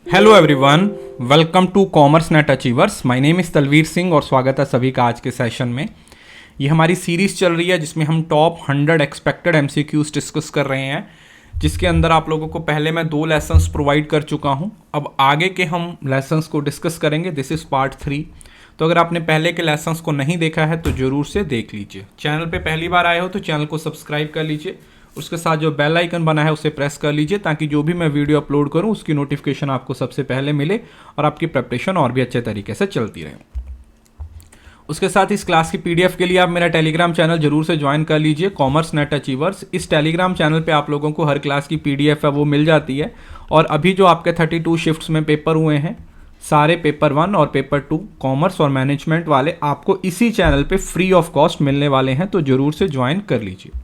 Hello everyone, welcome to Commerce Net Achievers. My name is Talveer Singh और स्वागत है सभी का आज के सेशन में। ये हमारी सीरीज़ चल रही है जिसमें हम टॉप 100 एक्सपेक्टेड एमसीक्यूज डिस्कस कर रहे हैं, जिसके अंदर आप लोगों को पहले मैं 2 लेसन्स प्रोवाइड कर चुका हूं। अब आगे के हम लेसन्स को डिस्कस करेंगे। This is part 3। तो अगर आपने पहले के लेसन्स को नहीं देखा है तो ज़रूर से देख लीजिए। चैनल पे पहली बार आए हो तो चैनल को सब्सक्राइब कर लीजिए, उसके साथ जो बेल आइकन बना है उसे प्रेस कर लीजिए ताकि जो भी मैं वीडियो अपलोड करूं उसकी नोटिफिकेशन आपको सबसे पहले मिले और आपकी प्रिपरेशन और भी अच्छे तरीके से चलती रहे। उसके साथ इस क्लास की पीडीएफ के लिए आप मेरा टेलीग्राम चैनल जरूर से ज्वाइन कर लीजिए, कॉमर्स नेट अचीवर्स। इस टेलीग्राम चैनल पे आप लोगों को हर क्लास की पीडीएफ है वो मिल जाती है। और अभी जो आपके 32 शिफ्ट्स में पेपर हुए हैं, सारे पेपर 1 और पेपर 2 कॉमर्स और मैनेजमेंट वाले आपको इसी चैनल पे फ्री ऑफ कॉस्ट मिलने वाले हैं, तो ज़रूर से ज्वाइन कर लीजिए।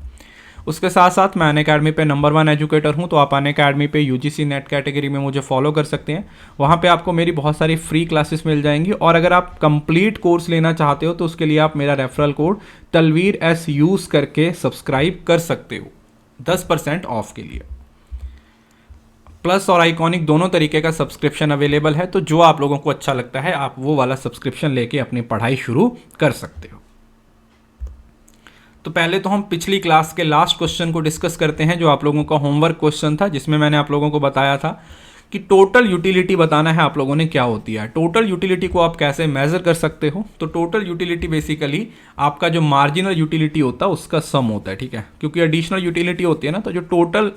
उसके साथ साथ मैं अनअकैडमी पे नंबर 1 एजुकेटर हूँ, तो आप अनअकैडमी पे यूजीसी नेट कैटेगरी में मुझे फॉलो कर सकते हैं। वहाँ पे आपको मेरी बहुत सारी फ्री क्लासेस मिल जाएंगी। और अगर आप कंप्लीट कोर्स लेना चाहते हो तो उसके लिए आप मेरा referral code Talveer S use करके सब्सक्राइब कर सकते हो 10% ऑफ के लिए। प्लस और आइकॉनिक दोनों तरीके का सब्सक्रिप्शन अवेलेबल है, तो जो आप लोगों को अच्छा लगता है आप वो वाला सब्सक्रिप्शन लेके अपनी पढ़ाई शुरू कर सकते हो। तो पहले तो हम पिछली क्लास के लास्ट क्वेश्चन को डिस्कस करते हैं, जो आप लोगों का होमवर्क क्वेश्चन था, जिसमें मैंने आप लोगों को बताया था कि टोटल यूटिलिटी बताना है आप लोगों ने क्या होती है। टोटल यूटिलिटी को आप कैसे मेजर कर सकते हो? तो टोटल यूटिलिटी बेसिकली आपका जो मार्जिनल यूटिलिटी होता है उसका सम होता है, ठीक है। क्योंकि एडिशनल यूटिलिटी होती है ना, तो जो टोटल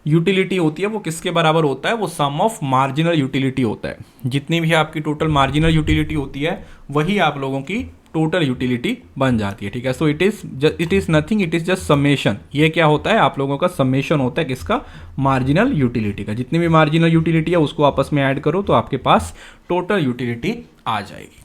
यूटिलिटी होती है वो किसके बराबर होता है? वो सम ऑफ मार्जिनल यूटिलिटी होता है। जितनी भी आपकी टोटल मार्जिनल यूटिलिटी होती है वही आप लोगों की टोटल यूटिलिटी बन जाती है, ठीक है। So it is nothing, it is just summation. ये क्या होता है? आप लोगों का समेशन होता है किसका? मार्जिनल यूटिलिटी का। जितनी भी मार्जिनल यूटिलिटी है उसको आपस में ऐड करो तो आपके पास टोटल यूटिलिटी आ जाएगी।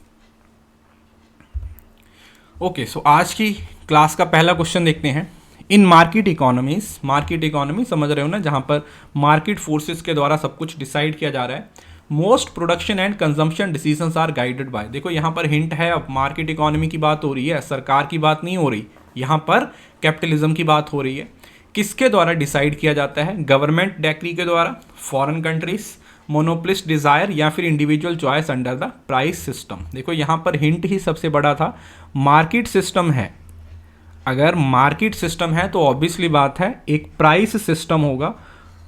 ओके, सो आज की क्लास का पहला क्वेश्चन देखते हैं। इन मार्केट इकोनॉमी समझ रहे हो ना, जहां पर मार्केट फोर्सेस के द्वारा सब कुछ डिसाइड किया जा रहा है। Most production and consumption decisions are guided by. देखो यहाँ पर हिंट है, अब मार्केट इकोनॉमी की बात हो रही है, सरकार की बात नहीं हो रही, यहाँ पर कैपिटलिज्म की बात हो रही है। किसके द्वारा डिसाइड किया जाता है? गवर्नमेंट डेक्री के द्वारा, फॉरेन कंट्रीज, मोनोपोलिस्ट डिजायर, या फिर individual choice under the price system. देखो यहाँ पर हिंट ही सबसे बड़ा था, मार्केट सिस्टम है। अगर मार्केट सिस्टम है तो ऑब्वियसली बात है एक प्राइस सिस्टम होगा,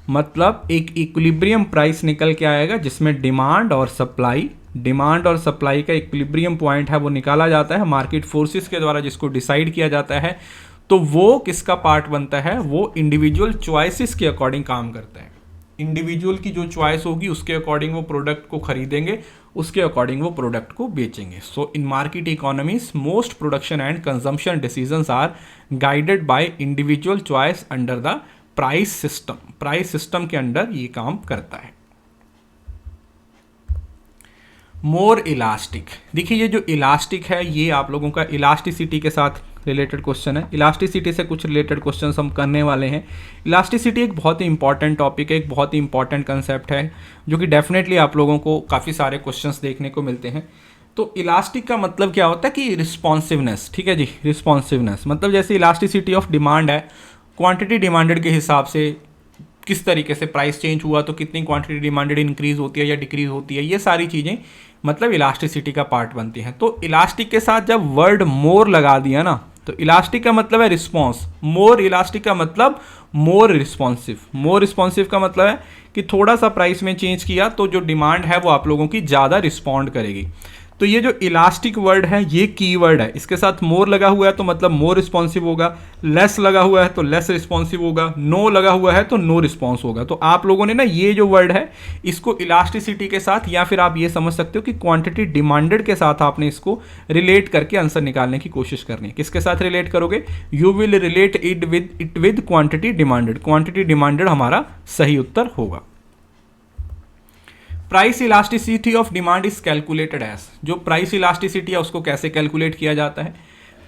मतलब एक इक्विलिब्रियम प्राइस निकल के आएगा जिसमें डिमांड और सप्लाई का इक्विलिब्रियम पॉइंट है वो निकाला जाता है मार्केट फोर्सेस के द्वारा, जिसको डिसाइड किया जाता है। तो वो किसका पार्ट बनता है? वो इंडिविजुअल चॉइसेस के अकॉर्डिंग काम करता है। इंडिविजुअल की जो चॉइस होगी उसके अकॉर्डिंग वो प्रोडक्ट को खरीदेंगे, उसके अकॉर्डिंग वो प्रोडक्ट को बेचेंगे। So in market economies most production and consumption decisions are guided by individual choice under the price system के अंडर ये काम करता है। मोर इलास्टिक, देखिए ये जो इलास्टिक है ये आप लोगों का इलास्टिसिटी के साथ रिलेटेड क्वेश्चन है। इलास्टिसिटी से कुछ रिलेटेड क्वेश्चन हम करने वाले हैं। इलास्टिसिटी एक बहुत ही इंपॉर्टेंट टॉपिक है, एक बहुत ही इंपॉर्टेंट कंसेप्ट है, जो कि डेफिनेटली आप लोगों को काफ़ी सारे क्वेश्चंस देखने को मिलते हैं। तो इलास्टिक का मतलब क्या होता है कि रिस्पॉन्सिवनेस, ठीक है जी। रिस्पॉन्सिवनेस मतलब जैसे इलास्टिसिटी ऑफ डिमांड है, क्वांटिटी डिमांडेड के हिसाब से किस तरीके से प्राइस चेंज हुआ तो कितनी क्वांटिटी डिमांडेड इंक्रीज होती है या डिक्रीज होती है, ये सारी चीज़ें मतलब इलास्टिसिटी का पार्ट बनती हैं। तो इलास्टिक के साथ जब वर्ड मोर लगा दिया ना, तो इलास्टिक का मतलब है रिस्पॉन्स, मोर इलास्टिक का मतलब मोर रिस्पॉन्सिव का मतलब है कि थोड़ा सा प्राइस में चेंज किया तो जो डिमांड है वो आप लोगों की ज़्यादा रिस्पॉन्ड करेगी। तो ये जो इलास्टिक वर्ड है ये की वर्ड है, इसके साथ मोर लगा हुआ है तो मतलब मोर रिस्पॉन्सिव होगा, लेस लगा हुआ है तो लेस रिस्पॉन्सिव होगा, नो लगा हुआ है तो नो रिस्पॉन्स होगा। तो आप लोगों ने ना ये जो वर्ड है इसको इलास्टिसिटी के साथ, या फिर आप ये समझ सकते हो कि क्वांटिटी डिमांडेड के साथ आपने इसको रिलेट करके आंसर निकालने की कोशिश करनी है। किसके साथ रिलेट करोगे? You will relate it with quantity demanded. Quantity demanded हमारा सही उत्तर होगा। Price elasticity of demand is calculated as, जो प्राइस इलास्टिसिटी है उसको कैसे कैलकुलेट किया जाता है?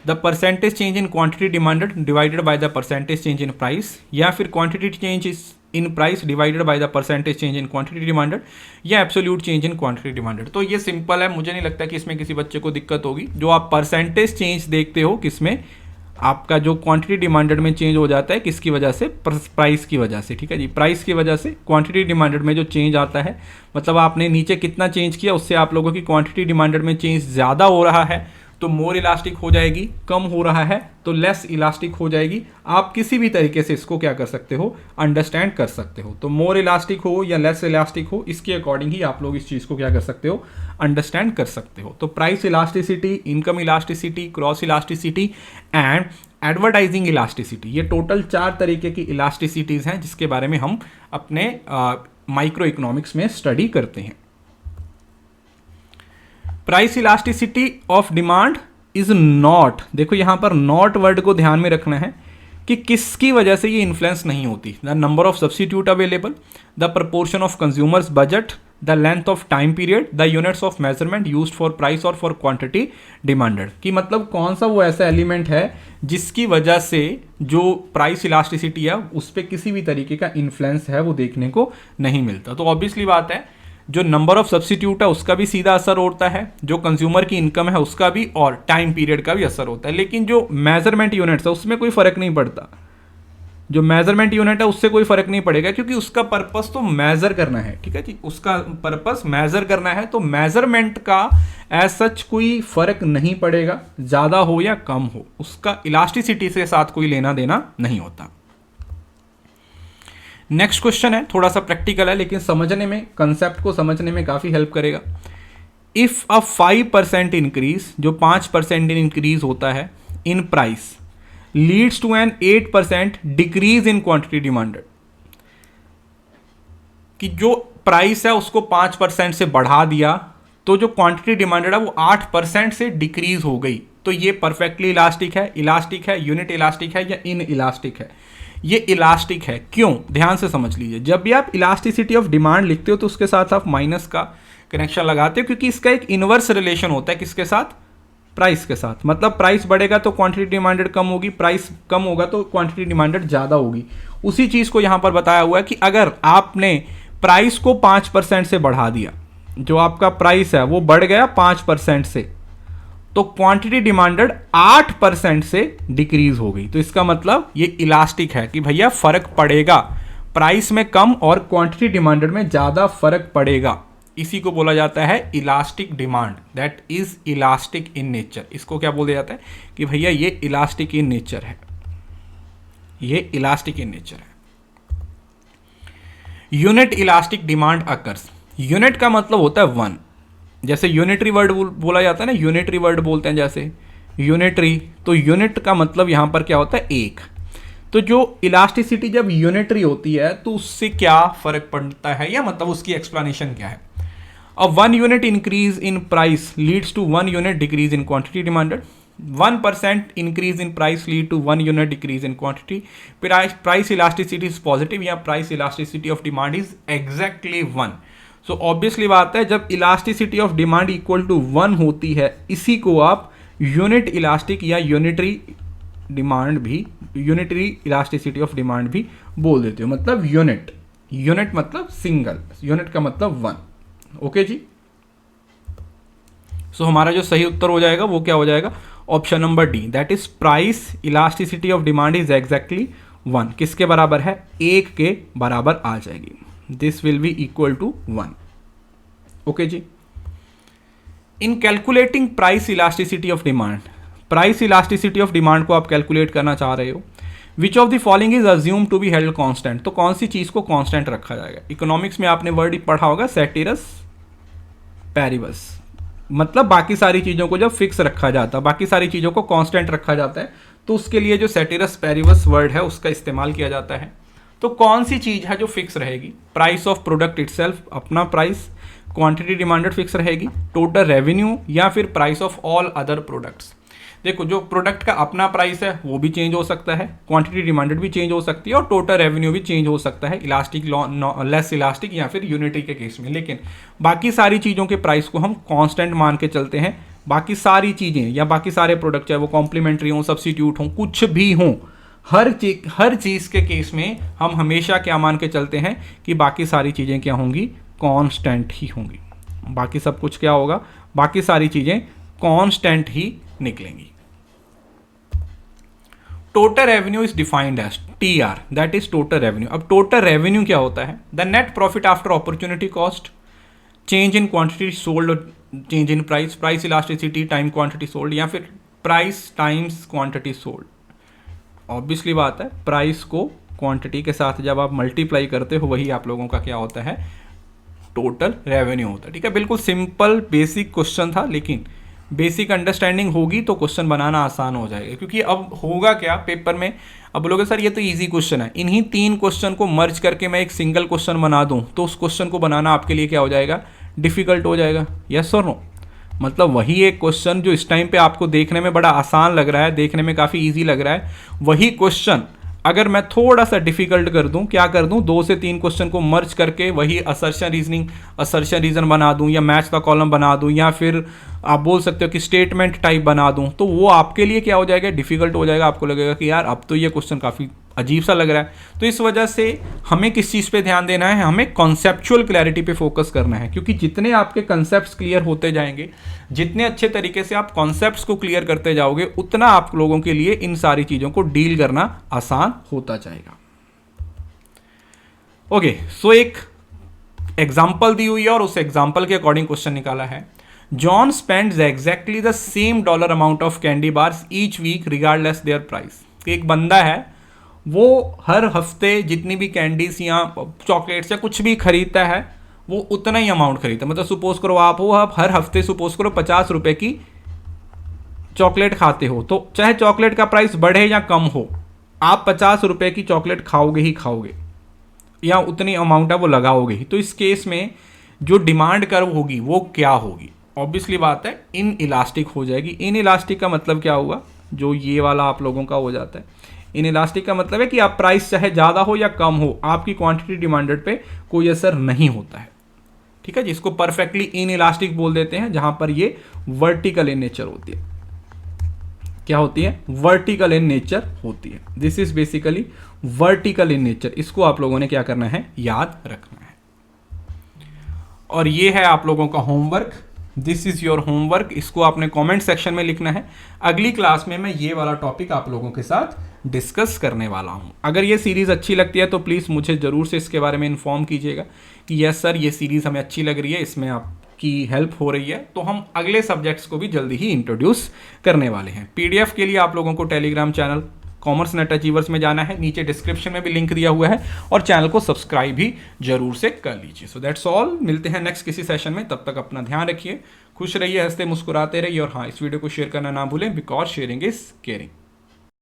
The percentage change in quantity demanded divided by the percentage change in price, या फिर quantity change in price divided by the percentage change in quantity demanded, या absolute change in quantity demanded. तो ये simple है, मुझे नहीं लगता कि इसमें किसी बच्चे को दिक्कत होगी। जो आप परसेंटेज चेंज देखते हो किसमें? आपका जो क्वांटिटी डिमांडेड में चेंज हो जाता है किसकी वजह से, प्राइस की वजह से, ठीक है जी, प्राइस की वजह से क्वांटिटी डिमांडेड में जो चेंज आता है, मतलब आपने नीचे कितना चेंज किया उससे आप लोगों की क्वांटिटी डिमांडेड में चेंज ज़्यादा हो रहा है तो मोर इलास्टिक हो जाएगी, कम हो रहा है तो लेस इलास्टिक हो जाएगी। आप किसी भी तरीके से इसको क्या कर सकते हो, अंडरस्टैंड कर सकते हो। तो मोर इलास्टिक हो या लेस इलास्टिक हो, इसके अकॉर्डिंग ही आप लोग इस चीज़ को क्या कर सकते हो, अंडरस्टैंड कर सकते हो। तो price elasticity, income elasticity, cross elasticity and advertising elasticity, ये टोटल 4 तरीके की इलास्टिसिटीज़ हैं जिसके बारे में हम अपने माइक्रो इकोनॉमिक्स में स्टडी करते हैं। Price elasticity of demand is not, देखो यहां पर नॉट वर्ड को ध्यान में रखना है कि किसकी वजह से ये इन्फ्लुएंस नहीं होती। The number of substitute available, the proportion of consumers budget, the length of time period, the units of measurement used for price और फॉर क्वांटिटी डिमांडेड, कि मतलब कौन सा वो ऐसा एलिमेंट है जिसकी वजह से जो प्राइस इलास्टिसिटी है उस पर किसी भी तरीके का इन्फ्लुएंस है वो देखने को नहीं मिलता। तो ऑब्वियसली बात है जो नंबर ऑफ सब्स्टिट्यूट है उसका भी सीधा असर होता है, जो कंज्यूमर की इनकम है उसका भी, और टाइम पीरियड का भी असर होता है। लेकिन जो मेजरमेंट यूनिट्स है उसमें कोई फर्क नहीं पड़ता, जो मेजरमेंट यूनिट है उससे कोई फर्क नहीं पड़ेगा क्योंकि उसका पर्पस तो मेजर करना है, ठीक है जी, उसका पर्पस मेजर करना है। तो मेजरमेंट का एज सच कोई फर्क नहीं पड़ेगा, ज़्यादा हो या कम हो, उसका इलास्टिसिटी से साथ कोई लेना देना नहीं होता। नेक्स्ट क्वेश्चन है, थोड़ा सा प्रैक्टिकल है लेकिन समझने में, कंसेप्ट को समझने में काफ़ी हेल्प करेगा। इफ़ अ 5% इंक्रीज, जो 5% इंक्रीज होता है in price, leads to an 8% decrease in quantity demanded, कि जो प्राइस है उसको 5% से बढ़ा दिया तो जो क्वांटिटी डिमांडेड है वो 8% से डिक्रीज हो गई, तो ये परफेक्टली इलास्टिक है, यूनिट इलास्टिक है या इन इलास्टिक है? ये इलास्टिक है। क्यों? ध्यान से समझ लीजिए। जब भी आप इलास्टिसिटी ऑफ डिमांड लिखते हो तो उसके साथ आप माइनस का कनेक्शन लगाते हो क्योंकि इसका एक इनवर्स रिलेशन होता है किसके साथ, प्राइस के साथ। मतलब प्राइस बढ़ेगा तो क्वांटिटी डिमांडेड कम होगी, प्राइस कम होगा तो क्वांटिटी डिमांडेड ज़्यादा होगी। उसी चीज़ को यहाँ पर बताया हुआ है कि अगर आपने प्राइस को 5% से बढ़ा दिया, जो आपका प्राइस है वो बढ़ गया 5% से, तो क्वांटिटी डिमांडेड 8% से डिक्रीज हो गई। तो इसका मतलब ये इलास्टिक है कि भैया फर्क पड़ेगा, प्राइस में कम और क्वांटिटी डिमांडेड में ज़्यादा फर्क पड़ेगा। इसी को बोला जाता है elastic demand, that is elastic in nature. इसको क्या बोला जाता है कि भैया ये इलास्टिक इन नेचर है, ये इलास्टिक इन नेचर है। Unit elastic demand occurs, unit का मतलब होता है 1, जैसे यूनिटरी वर्ड बोला जाता है ना, यूनिटरी वर्ड बोलते हैं जैसे यूनिटरी, तो यूनिट का मतलब यहाँ पर क्या होता है, एक। तो जो इलास्टिसिटी जब यूनिटरी होती है तो उससे क्या फर्क पड़ता है, या मतलब उसकी एक्सप्लेनेशन क्या है। अब 1 unit increase in price leads to 1 unit decrease in quantity demanded, 1% increase in price lead to 1 unit decrease in quantity. Price elasticity is positive या price elasticity of demand is exactly 1। So obviously बात है जब elasticity of demand equal to 1 होती है, इसी को आप unit elastic या यूनिटरी डिमांड भी, यूनिटरी इलास्टिसिटी ऑफ डिमांड भी बोल देते हो। मतलब यूनिट, यूनिट मतलब सिंगल, यूनिट का मतलब 1। ओके जी। सो हमारा जो सही उत्तर हो जाएगा वो क्या हो जाएगा, option number D, that is price elasticity of demand is exactly 1। किसके बराबर है, 1 के बराबर आ जाएगी। This will be equal to 1। Okay जी। In calculating price elasticity of demand, price elasticity of demand को आप कैलकुलेट करना चाह रहे हो, which of the following is assume to be held constant, तो कौन सी चीज को कांस्टेंट रखा जाएगा। इकोनॉमिक्स में आपने वर्ड पढ़ा होगा सेटिरस पैरिबस, मतलब बाकी सारी चीजों को जब फिक्स रखा जाता है, बाकी सारी चीजों को कांस्टेंट रखा जाता है, तो उसके लिए जो सेटिरस पैरिबस वर्ड है उसका इस्तेमाल किया जाता है। तो कौन सी चीज है जो फिक्स रहेगी, प्राइस ऑफ प्रोडक्ट इटसेल्फ, अपना प्राइस, क्वांटिटी डिमांडेड फिक्स रहेगी, टोटल रेवेन्यू, या फिर price of all other products. देखो जो प्रोडक्ट का अपना प्राइस है वो भी चेंज हो सकता है, क्वांटिटी डिमांडेड भी चेंज हो सकती है, और टोटल रेवेन्यू भी चेंज हो सकता है, इलास्टिक लेस इलास्टिक या फिर यूनिटरी के केस में। लेकिन बाकी सारी चीज़ों के प्राइस को हम कांस्टेंट मान के चलते हैं। बाकी सारी चीज़ें या बाकी सारे प्रोडक्ट, चाहे वो कॉम्प्लीमेंट्री हों, सब्स्टिट्यूट हों, कुछ भी हों, हर चीज़ के केस में हम हमेशा क्या मान के चलते हैं कि बाकी सारी चीज़ें क्या होंगी, कांस्टेंट ही होंगी। बाकी सब कुछ क्या होगा, बाकी सारी चीज़ें कांस्टेंट ही निकलेंगी। Total revenue is defined as TR, that is total revenue. अब टोटल रेवेन्यू क्या होता है? The net profit after opportunity cost, change in quantity sold और change in price, price elasticity time quantity sold, या फिर price times quantity sold. Obviously बात है, price को क्वांटिटी के साथ जब आप मल्टीप्लाई करते हो वही आप लोगों का क्या होता है? टोटल रेवेन्यू होता है। ठीक है, बिल्कुल सिंपल बेसिक क्वेश्चन था, लेकिन बेसिक अंडरस्टैंडिंग होगी तो क्वेश्चन बनाना आसान हो जाएगा। क्योंकि अब होगा क्या पेपर में, अब बोलोगे सर ये तो इजी क्वेश्चन है, इन्हीं 3 क्वेश्चन को मर्ज करके मैं एक सिंगल क्वेश्चन बना दूं तो उस क्वेश्चन को बनाना आपके लिए क्या हो जाएगा? डिफिकल्ट हो जाएगा। यस और नो? मतलब वही एक क्वेश्चन जो इस टाइम पे आपको देखने में बड़ा आसान लग रहा है, देखने में काफ़ी इजी लग रहा है, वही क्वेश्चन अगर मैं थोड़ा सा डिफिकल्ट कर दूं, क्या कर दूं? 2 से 3 क्वेश्चन को मर्ज करके वही असर्शन रीजन बना दूं, या मैच का कॉलम बना दूं, या फिर आप बोल सकते हो कि स्टेटमेंट टाइप बना दूं, तो वो आपके लिए क्या हो जाएगा? डिफिकल्ट हो जाएगा। आपको लगेगा कि यार अब तो ये क्वेश्चन काफ़ी अजीब सा लग रहा है। तो इस वजह से हमें किस चीज़ पे ध्यान देना है? हमें कॉन्सेप्चुअल क्लैरिटी पे फोकस करना है, क्योंकि जितने आपके कॉन्सेप्ट्स क्लियर होते जाएंगे, जितने अच्छे तरीके से आप कॉन्सेप्ट्स को क्लियर करते जाओगे, उतना आप लोगों के लिए इन सारी चीज़ों को डील करना आसान होता जाएगा। ओके, सो एक एग्जाम्पल दी हुई है और उस एग्जाम्पल के अकॉर्डिंग क्वेश्चन निकाला है। John spends exactly the same dollar amount of candy bars each week regardless their price. एक बंदा है, वो हर हफ्ते जितनी भी कैंडीज या चॉकलेट्स या कुछ भी खरीदता है, वो उतना ही अमाउंट खरीदता है। मतलब सपोज करो आप हर हफ्ते सपोज करो 50 रुपए की चॉकलेट खाते हो, तो चाहे चॉकलेट का प्राइस बढ़े या कम हो, आप 50 रुपए की चॉकलेट खाओगे ही खाओगे, या उतनी अमाउंट है वो लगाओगे ही। तो इस केस में जो डिमांड कर्व होगी वो क्या होगी? ऑब्वियसली बात है, इन इलास्टिक हो जाएगी। इन इलास्टिक का मतलब क्या हुआ? जो ये वाला आप लोगों का हो जाता है। इन इलास्टिक का मतलब है कि आप प्राइस चाहे ज़्यादा हो या कम हो, आपकी क्वांटिटी डिमांडेड पे कोई असर नहीं होता है। ठीक है, जिसको परफेक्टली इन इलास्टिक बोल देते हैं, जहां पर ये वर्टिकल इन नेचर होती है। क्या होती है? वर्टिकल इन नेचर होती है। This is basically vertical in nature. इसको आप लोगों ने क्या करना है? याद रखना है। और ये है आप लोगों का homework. This is your homework. इसको आपने कमेंट सेक्शन में लिखना है। अगली क्लास में मैं ये वाला टॉपिक आप लोगों के साथ डिस्कस करने वाला हूं। अगर ये सीरीज अच्छी लगती है तो प्लीज़ मुझे ज़रूर से इसके बारे में इन्फॉर्म कीजिएगा कि यस सर ये सीरीज़ हमें अच्छी लग रही है, इसमें आपकी हेल्प हो रही है, तो हम अगले सब्जेक्ट्स को भी जल्दी ही इंट्रोड्यूस करने वाले हैं। PDF के लिए आप लोगों को Telegram channel commerce Net achievers में जाना है, नीचे डिस्क्रिप्शन में भी लिंक दिया हुआ है, और चैनल को सब्सक्राइब भी जरूर से कर लीजिए। सो दैट्स ऑल, मिलते हैं नेक्स्ट किसी सेशन में। तब तक अपना ध्यान रखिए, खुश रहिए, हंसते मुस्कुराते रहिए, और हाँ, इस वीडियो को शेयर करना ना भूलें, बिकॉज शेयरिंग इज केयरिंग।